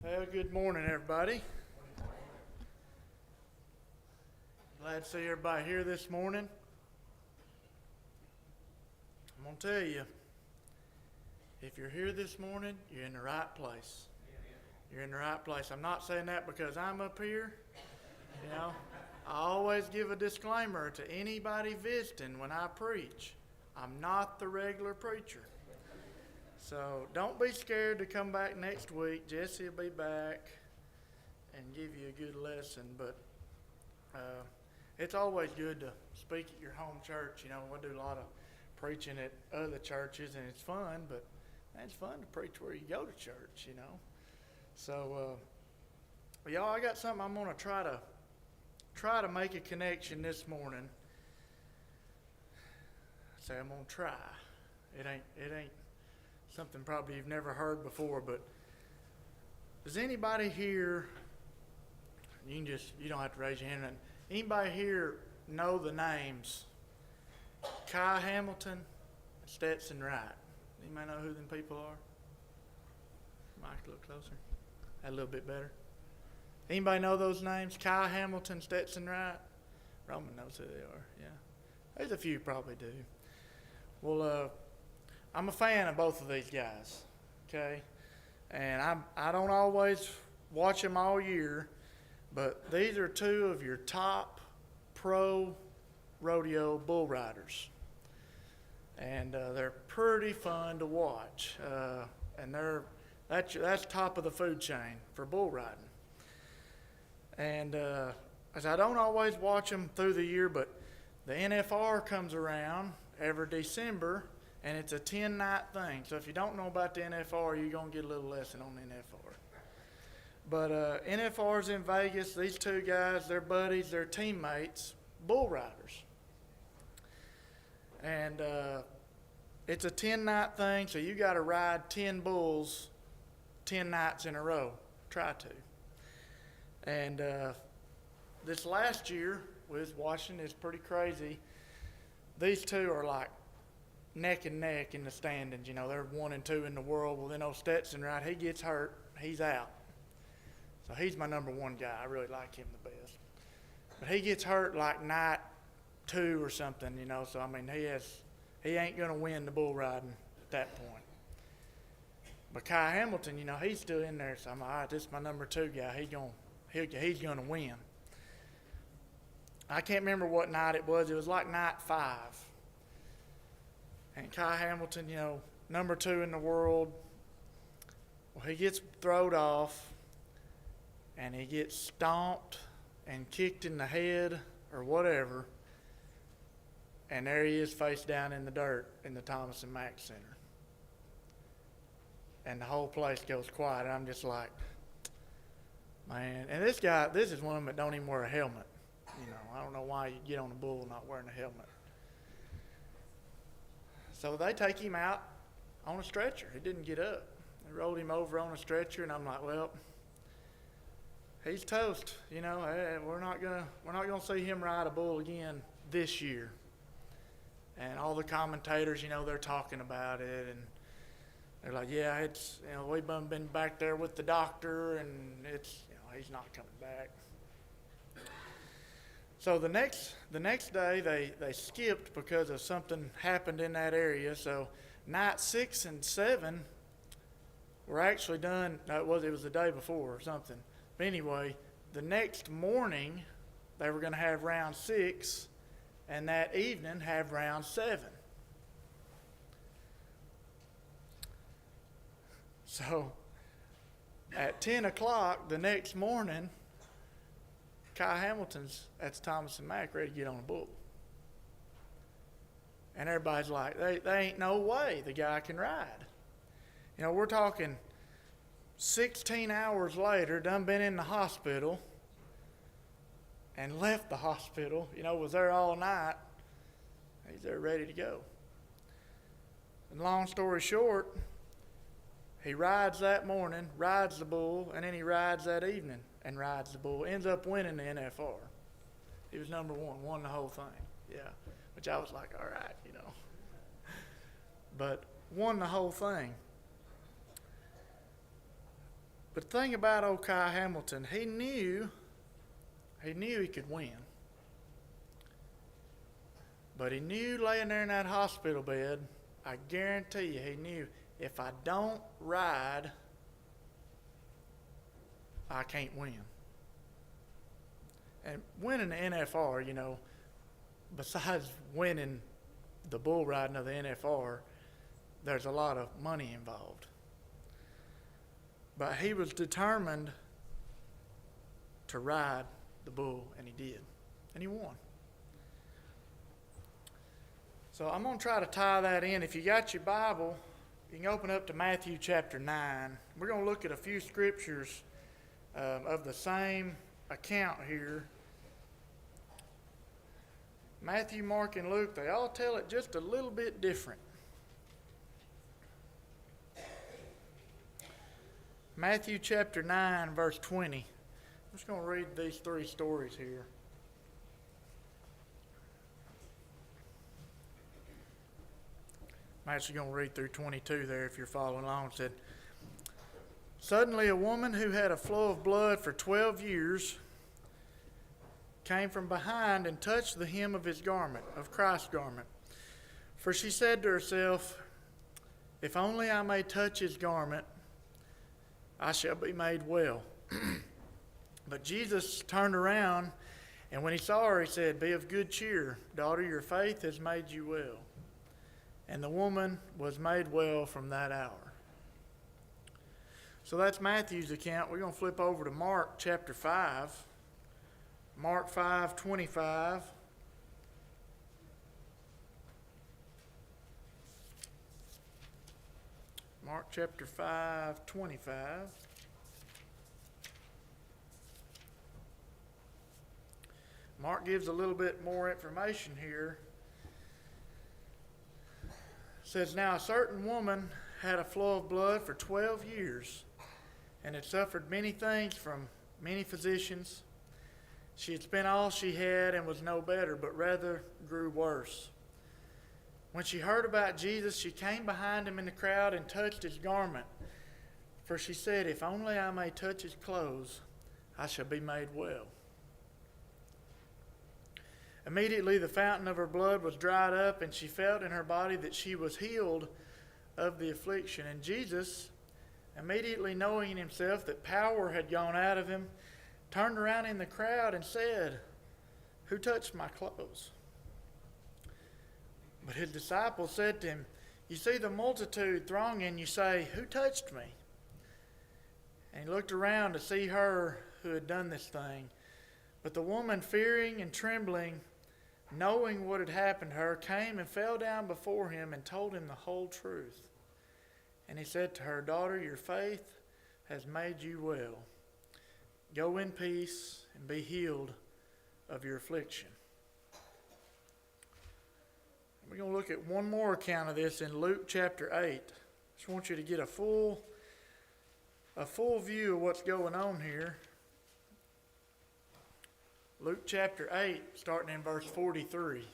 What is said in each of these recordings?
Well, good morning, everybody. Glad to see everybody here this morning. I'm going to tell you, if you're here this morning, you're in the right place. You're in the right place. I'm not saying that because I'm up here. You know, I always give a disclaimer to anybody visiting when I preach. I'm not the regular preacher. So don't be scared to come back next week. Jesse will be back and give you a good lesson. But it's always good to speak at your home church. You know, we do a lot of preaching at other churches, and it's fun. But it's fun to preach where you go to church. You know. So y'all, I got something I'm going to try to make a connection this morning. Say I'm going to try. It ain't something probably you've never heard before, but does anybody here, you don't have to raise your hand, anybody here know the names Kai Hamilton and Stetson Wright? Anybody know who them people are? Mike, a little closer. A little bit better. Anybody know those names? Kai Hamilton, Stetson Wright? Roman knows who they are, yeah. There's a few probably do. Well, I'm a fan of both of these guys, okay? And I don't always watch them all year, but these are two of your top pro rodeo bull riders. And they're pretty fun to watch. And that's top of the food chain for bull riding. And as I don't always watch them through the year, but the NFR comes around every December, and it's a 10-night thing. So if you don't know about the NFR, you're going to get a little lesson on the NFR. But NFR's in Vegas. These two guys, they're buddies, they're teammates, bull riders. And it's a 10-night thing, so you got to ride 10 bulls 10 nights in a row. Try to. And this last year, we was watching, it's pretty crazy. These two are like neck and neck in the standings. You know, they're 1 and 2 in the world. Well, then old Stetson, right, he gets hurt, he's out. So he's my number one guy. I really like him the best. But he gets hurt like night 2 or something, you know. So, I mean, he ain't going to win the bull riding at that point. But Kai Hamilton, you know, he's still in there. So I'm like, all right, this is my number 2 guy. He's going to win. I can't remember what night it was. It was like night 5. And Kai Hamilton, you know, number 2 in the world, well, he gets thrown off, and he gets stomped and kicked in the head or whatever, and there he is face down in the dirt in the Thomas and Mack Center. And the whole place goes quiet, and I'm just like, man. And this is one of them that don't even wear a helmet. You know, I don't know why you get on a bull not wearing a helmet. So they take him out on a stretcher. He didn't get up. They rolled him over on a stretcher, and I'm like, well, he's toast. You know, we're not gonna see him ride a bull again this year. And all the commentators, you know, they're talking about it, and they're like, yeah, it's, you know, we've been back there with the doctor, and it's, you know, he's not coming back. So the next day they skipped because of something happened in that area. So night 6 and 7 were actually done. No, it was the day before or something. But anyway, the next morning they were going to have round 6, and that evening have round 7. So at 10 o'clock the next morning, Kai Hamilton's at Thomas and Mack ready to get on a bull. And everybody's like, they ain't no way the guy can ride. You know, we're talking 16 hours later, done been in the hospital and left the hospital, you know, was there all night. He's there ready to go. And long story short, he rides that morning, rides the bull, and then he rides that evening and rides the bull. Ends up winning the NFR. He was number 1, won the whole thing. Yeah, which I was like, all right, you know. But won the whole thing. But the thing about old Kai Hamilton, he knew he could win. But he knew laying there in that hospital bed, I guarantee you, he knew, if I don't ride, I can't win. And winning the NFR, you know, besides winning the bull riding of the NFR, there's a lot of money involved. But he was determined to ride the bull, and he did. And he won. So I'm going to try to tie that in. If you got your Bible, you can open up to Matthew chapter 9. We're going to look at a few scriptures of the same account here. Matthew, Mark, and Luke, they all tell it just a little bit different. Matthew chapter 9, verse 20. I'm just going to read these three stories here. I'm actually going to read through 22 there if you're following along. It said, "Suddenly a woman who had a flow of blood for 12 years came from behind and touched the hem of his garment, of Christ's garment. For she said to herself, 'If only I may touch his garment, I shall be made well.' But Jesus turned around, and when he saw her, he said, 'Be of good cheer, daughter, your faith has made you well.' And the woman was made well from that hour." So that's Matthew's account. We're going to flip over to Mark chapter 5. Mark 5:25. Mark chapter 5:25. Mark gives a little bit more information here. It says, "Now a certain woman had a flow of blood for 12 years and had suffered many things from many physicians. She had spent all she had and was no better, but rather grew worse. When she heard about Jesus, she came behind him in the crowd and touched his garment. For she said, 'If only I may touch his clothes, I shall be made well.' Immediately the fountain of her blood was dried up, and she felt in her body that she was healed of the affliction. And Jesus, immediately knowing in himself that power had gone out of him, turned around in the crowd and said, 'Who touched my clothes?' But his disciples said to him, 'You see the multitude thronging, you say, Who touched me?' And he looked around to see her who had done this thing. But the woman, fearing and trembling, knowing what had happened to her, came and fell down before him and told him the whole truth. And he said to her, 'Daughter, your faith has made you well. Go in peace and be healed of your affliction.'" We're going to look at one more account of this in Luke chapter 8. Just want you to get a full view of what's going on here. Luke chapter 8, starting in verse 43.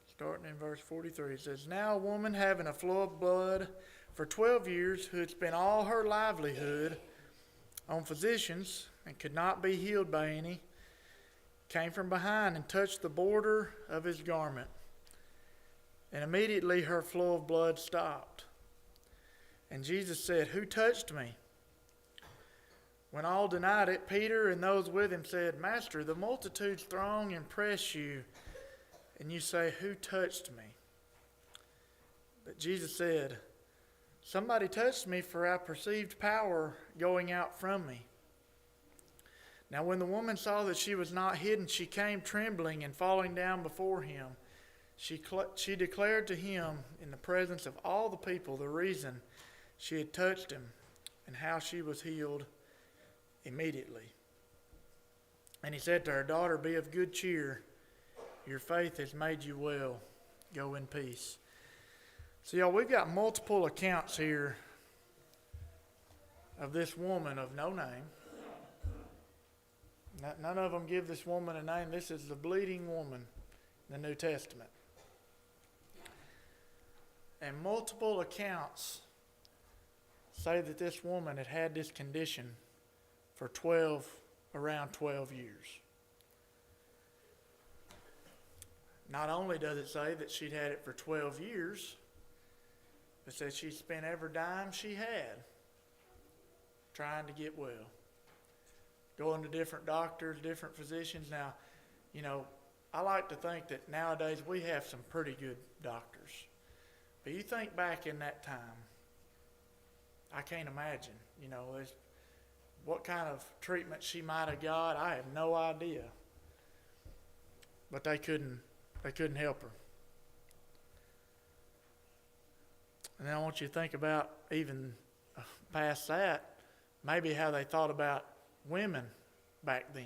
Starting in verse 43, it says, "Now a woman having a flow of blood for 12 years, who had spent all her livelihood on physicians and could not be healed by any, came from behind and touched the border of his garment. And immediately her flow of blood stopped. And Jesus said, 'Who touched me?' When all denied it, Peter and those with him said, 'Master, the multitudes throng and press you, and you say, Who touched me?' But Jesus said, 'Somebody touched me, for I perceived power going out from me.' Now when the woman saw that she was not hidden, she came trembling and falling down before him. She declared to him in the presence of all the people the reason she had touched him and how she was healed immediately. And he said to her, 'Daughter, be of good cheer. Your faith has made you well. Go in peace.'" So y'all, we've got multiple accounts here of this woman of no name. None of them give this woman a name. This is the bleeding woman in the New Testament. And multiple accounts say that this woman had had this condition for around 12 years. Not only does it say that she'd had it for 12 years, it says she spent every dime she had trying to get well. Going to different doctors, different physicians. Now, I like to think that nowadays we have some pretty good doctors. But you think back in that time, I can't imagine, what kind of treatment she might have got. I have no idea. But they couldn't help her. And then I want you to think about, even past that, maybe how they thought about women back then.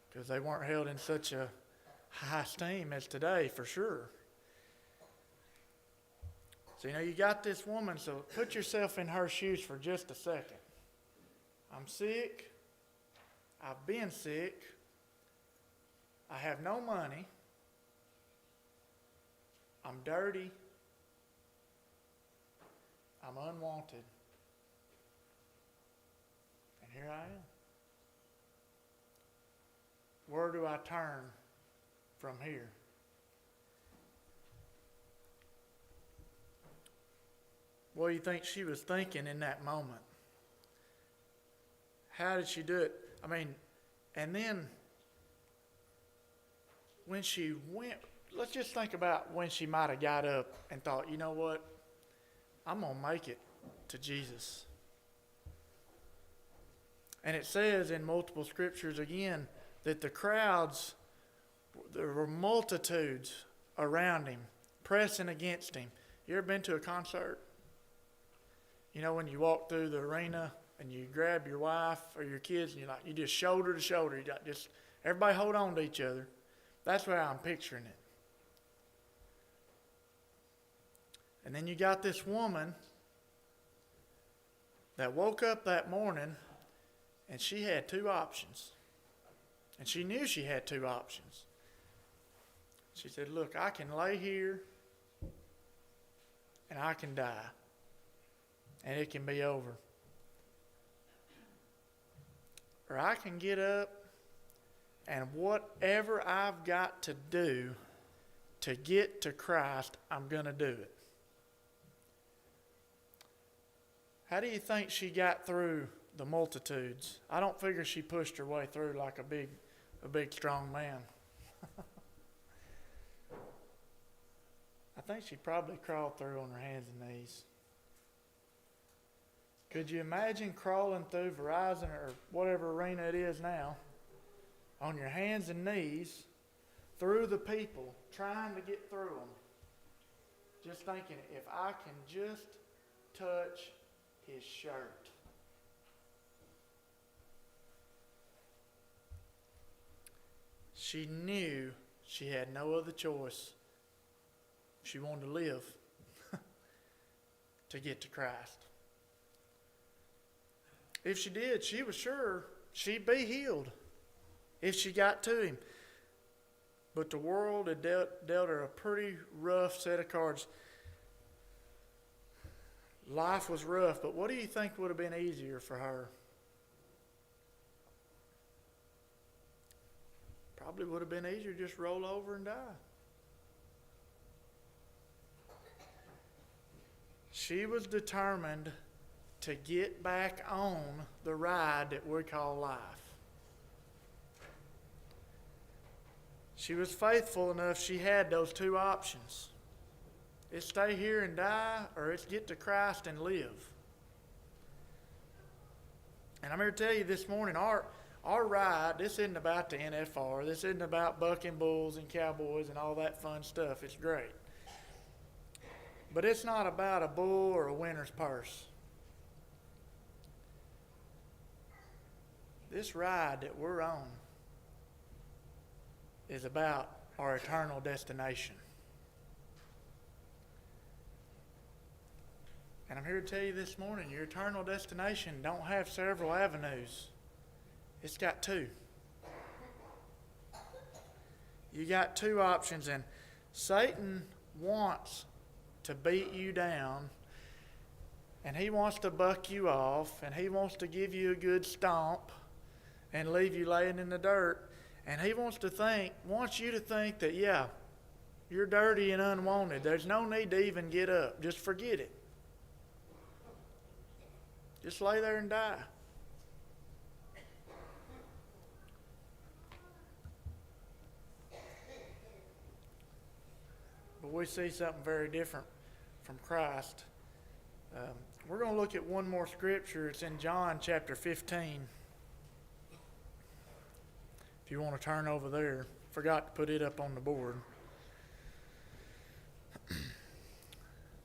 Because they weren't held in such a high esteem as today, for sure. So, you got this woman, so put yourself in her shoes for just a second. I'm sick. I've been sick. I have no money. I'm dirty. I'm unwanted. And here I am. Where do I turn from here? What do you think she was thinking in that moment? How did she do it? And then when she went, let's just think about when she might have got up and thought, you know what? I'm going to make it to Jesus. And it says in multiple scriptures again that the crowds, there were multitudes around him, pressing against him. You ever been to a concert? When you walk through the arena and you grab your wife or your kids and you just shoulder to shoulder. You got just everybody hold on to each other. That's where I'm picturing it. And then you got this woman that woke up that morning and she had two options. And she knew she had two options. She said, look, I can lay here and I can die. And it can be over. Or I can get up and whatever I've got to do to get to Christ, I'm going to do it. How do you think she got through the multitudes? I don't figure she pushed her way through like a big strong man. I think she probably crawled through on her hands and knees. Could you imagine crawling through Verizon or whatever arena it is now, on your hands and knees, through the people, trying to get through them, just thinking, if I can just touch his shirt. She knew she had no other choice. She wanted to live to get to Christ. If she did, she was sure she'd be healed if she got to him. But the world had dealt her a pretty rough set of cards. Life was rough, but what do you think would have been easier for her? Probably would have been easier to just roll over and die. She was determined to get back on the ride that we call life. She was faithful enough, she had those two options. It's stay here and die, or it's get to Christ and live. And I'm here to tell you this morning, our ride, this isn't about the NFR. This isn't about bucking bulls and cowboys and all that fun stuff. It's great. But it's not about a bull or a winner's purse. This ride that we're on is about our eternal destination. And I'm here to tell you this morning, your eternal destination don't have several avenues. It's got two. You got two options, and Satan wants to beat you down, and he wants to buck you off, and he wants to give you a good stomp and leave you laying in the dirt. And he wants you to think that, yeah, you're dirty and unwanted. There's no need to even get up. Just forget it. Just lay there and die. But we see something very different from Christ. We're going to look at one more scripture. It's in John chapter 15. If you want to turn over there. Forgot to put it up on the board.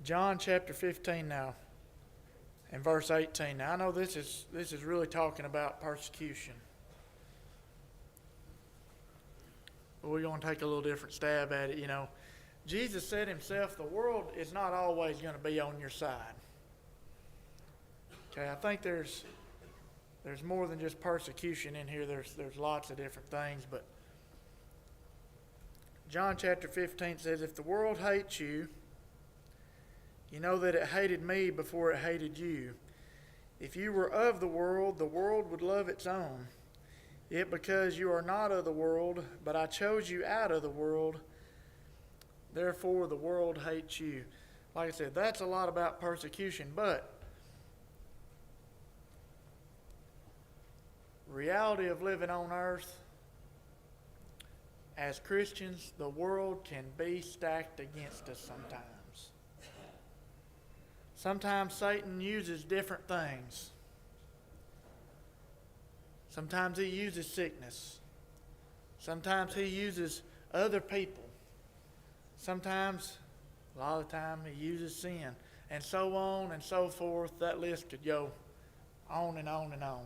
John chapter 15 now, and verse 18. Now I know this is really talking about persecution. But we're going to take a little different stab at it. You know, Jesus said himself, the world is not always going to be on your side. Okay, I think there's more than just persecution in here. There's lots of different things, but John chapter 15 says, if the world hates you, you know that it hated me before it hated you. If you were of the world would love its own. Yet because you are not of the world, but I chose you out of the world, therefore the world hates you. Like I said, that's a lot about persecution, but reality of living on earth, as Christians, the world can be stacked against us sometimes. Sometimes Satan uses different things. Sometimes he uses sickness. Sometimes he uses other people. Sometimes, a lot of the time, he uses sin. And so on and so forth. That list could go on and on and on.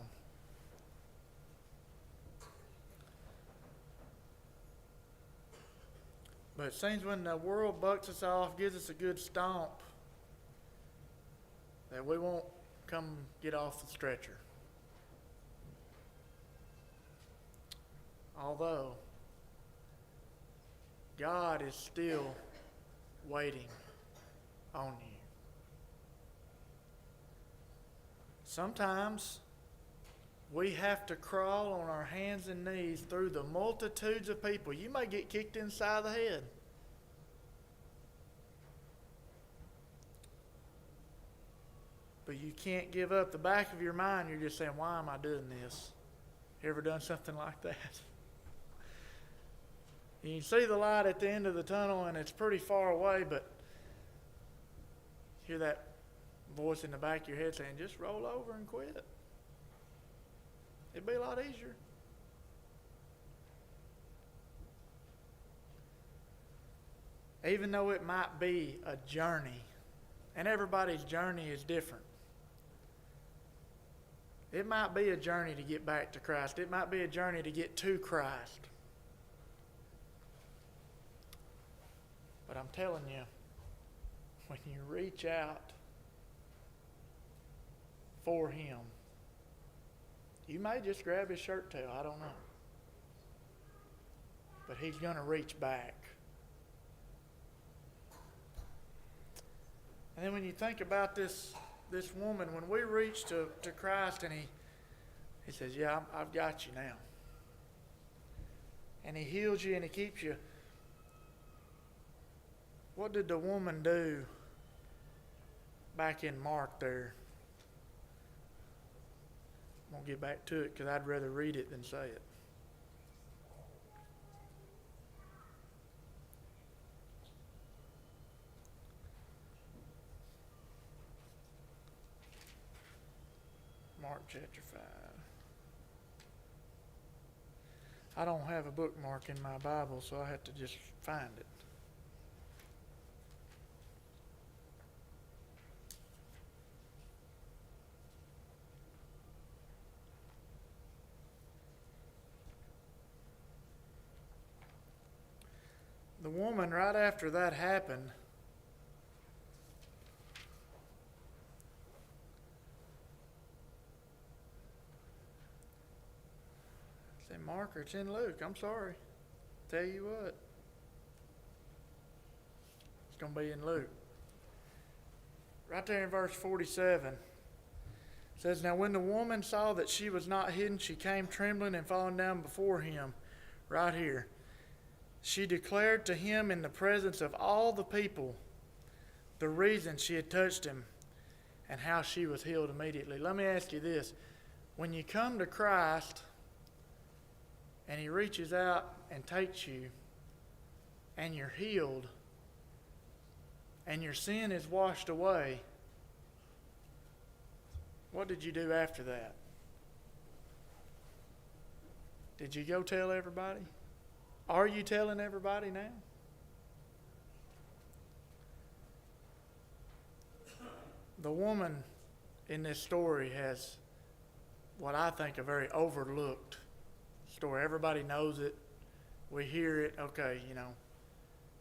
But it seems when the world bucks us off, gives us a good stomp, that we won't come get off the stretcher. Although, God is still waiting on you. Sometimes we have to crawl on our hands and knees through the multitudes of people. You may get kicked inside the head. But you can't give up. The back of your mind, you're just saying, why am I doing this? You ever done something like that? You can see the light at the end of the tunnel and it's pretty far away, but you hear that voice in the back of your head saying, just roll over and quit. It'd be a lot easier. Even though it might be a journey, and everybody's journey is different. It might be a journey to get back to Christ. It might be a journey to get to Christ. But I'm telling you, when you reach out for Him, you may just grab His shirt tail, I don't know. But He's going to reach back. And then when you think about this woman, when we reach to Christ and He says, yeah, I've got you now. And He heals you and He keeps you. What did the woman do back in Mark there? I'm going to get back to it because I'd rather read it than say it. Mark chapter 5. I don't have a bookmark in my Bible, so I have to just find it. The woman, right after that happened, say, Mark, it's in Luke. I'm sorry. Tell you what. It's going to be in Luke. Right there in verse 47. It says, "Now when the woman saw that she was not hidden, she came trembling and falling down before him." Right here. "She declared to him in the presence of all the people the reason she had touched him and how she was healed immediately." Let me ask you this. When you come to Christ and he reaches out and takes you and you're healed and your sin is washed away, what did you do after that? Did you go tell everybody? Are you telling everybody now? The woman in this story has what I think a very overlooked story. Everybody knows it. We hear it. Okay,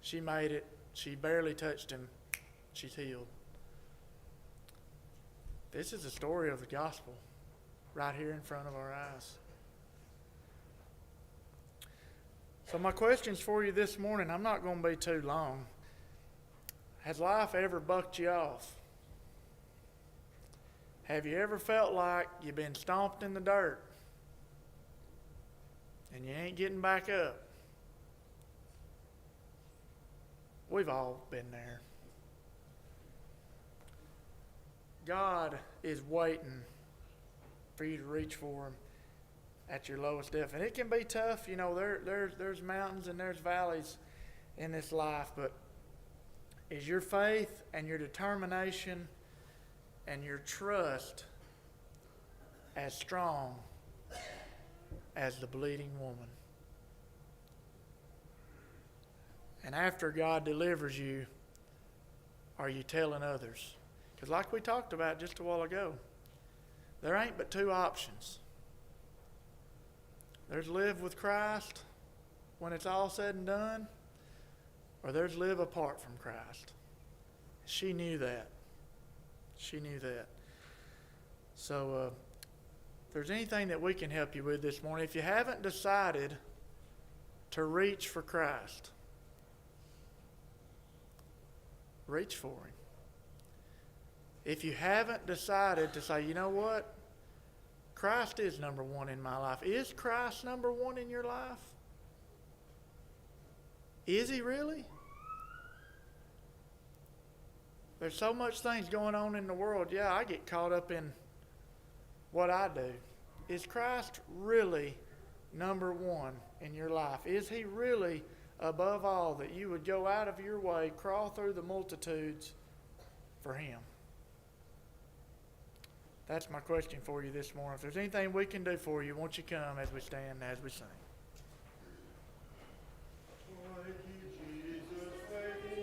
she made it. She barely touched him. She's healed. This is the story of the gospel right here in front of our eyes. So my questions for you this morning, I'm not going to be too long. Has life ever bucked you off? Have you ever felt like you've been stomped in the dirt and you ain't getting back up? We've all been there. God is waiting for you to reach for him at your lowest depth. And it can be tough. There's mountains and there's valleys in this life. But is your faith and your determination and your trust as strong as the bleeding woman? And after God delivers you, are you telling others? Because like we talked about just a while ago, there ain't but two options. There's live with Christ when it's all said and done, or there's live apart from Christ. She knew that. She knew that. So if there's anything that we can help you with this morning, if you haven't decided to reach for Christ, reach for him. If you haven't decided to say, you know what? Christ is number one in my life. Is Christ number one in your life? Is he really? There's so much things going on in the world. Yeah, I get caught up in what I do. Is Christ really number one in your life? Is he really above all that you would go out of your way, crawl through the multitudes for him? That's my question for you this morning. If there's anything we can do for you, won't you come as we stand, as we sing?